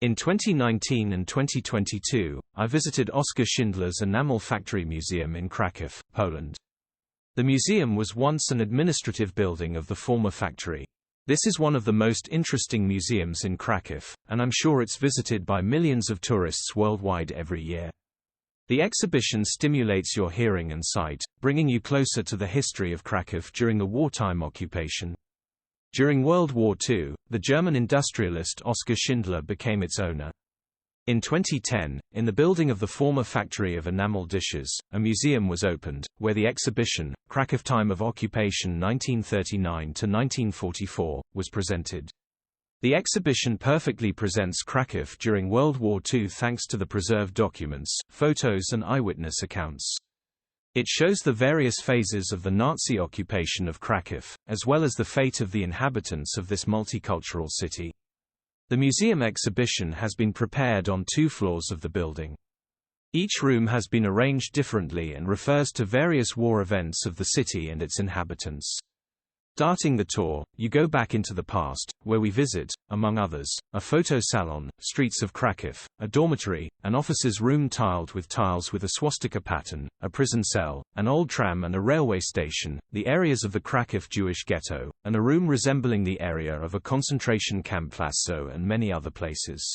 In 2019 and 2022, I visited Oskar Schindler's Enamel Factory Museum in Kraków, Poland. The museum was once an administrative building of the former factory. This is one of the most interesting museums in Kraków, and I'm sure it's visited by millions of tourists worldwide every year. The exhibition stimulates your hearing and sight, bringing you closer to the history of Kraków during the wartime occupation. During World War II, the German industrialist Oskar Schindler became its owner. In 2010, in the building of the former factory of enamel dishes, a museum was opened, where the exhibition, Kraków Time of Occupation 1939–1944, was presented. The exhibition perfectly presents Kraków during World War II thanks to the preserved documents, photos and eyewitness accounts. It shows the various phases of the Nazi occupation of Kraków, as well as the fate of the inhabitants of this multicultural city. The museum exhibition has been prepared on 2 floors of the building. Each room has been arranged differently and refers to various war events of the city and its inhabitants. Starting the tour, you go back into the past, where we visit, among others, a photo salon, streets of Kraków, a dormitory, an officer's room tiled with tiles with a swastika pattern, a prison cell, an old tram and a railway station, the areas of the Kraków Jewish ghetto, and a room resembling the area of a concentration camp Plazo and many other places.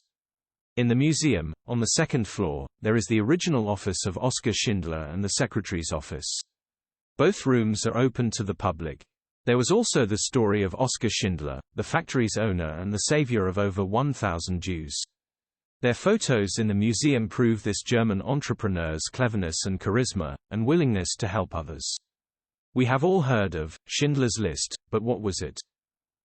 In the museum, on the 2nd floor, there is the original office of Oskar Schindler and the secretary's office. Both rooms are open to the public. There was also the story of Oskar Schindler, the factory's owner and the savior of over 1,000 Jews. Their photos in the museum prove this German entrepreneur's cleverness and charisma, and willingness to help others. We have all heard of Schindler's List, but what was it?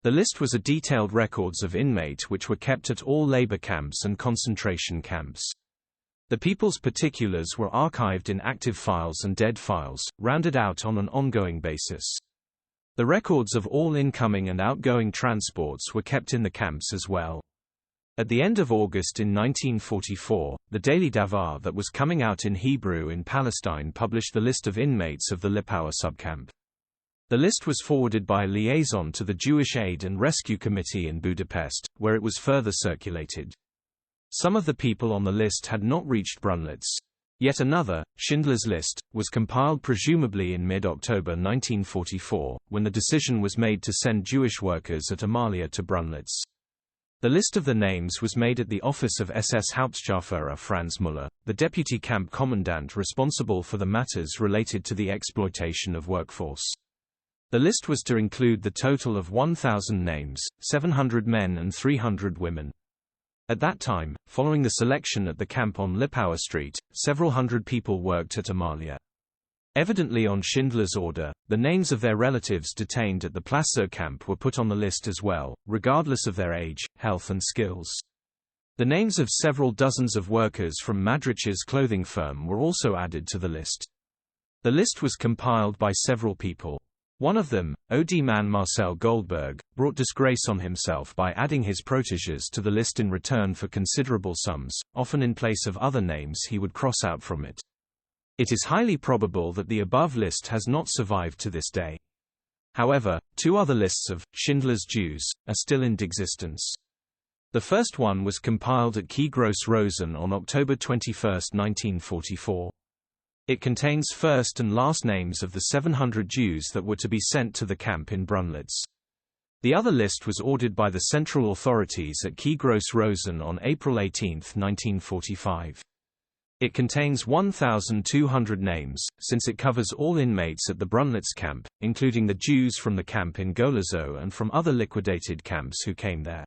The list was a detailed records of inmates which were kept at all labor camps and concentration camps. The people's particulars were archived in active files and dead files, rounded out on an ongoing basis. The records of all incoming and outgoing transports were kept in the camps as well. At the end of August in 1944, the Daily Davar that was coming out in Hebrew in Palestine published the list of inmates of the Lipowa subcamp. The list was forwarded by liaison to the Jewish Aid and Rescue Committee in Budapest, where it was further circulated. Some of the people on the list had not reached Brunlitz. Yet another, Schindler's List, was compiled presumably in mid-October 1944, when the decision was made to send Jewish workers at Amalia to Brunlitz. The list of the names was made at the office of SS Hauptscharführer Franz Müller, the deputy camp commandant responsible for the matters related to the exploitation of workforce. The list was to include the total of 1,000 names, 700 men and 300 women. At that time, following the selection at the camp on Lipowa Street, several hundred people worked at Amalia. Evidently on Schindler's order, the names of their relatives detained at the Plazo camp were put on the list as well, regardless of their age, health and skills. The names of several dozens of workers from Madrich's clothing firm were also added to the list. The list was compiled by several people. One of them, OD man Marcel Goldberg, brought disgrace on himself by adding his protégés to the list in return for considerable sums, often in place of other names he would cross out from it. It is highly probable that the above list has not survived to this day. However, 2 other lists of Schindler's Jews are still in existence. The first one was compiled at Quai Gross Rosen on October 21, 1944. It contains first and last names of the 700 Jews that were to be sent to the camp in Brunlitz. The other list was ordered by the central authorities at Quai Gross Rosen on April 18, 1945. It contains 1,200 names, since it covers all inmates at the Brunlitz camp, including the Jews from the camp in Golezow and from other liquidated camps who came there.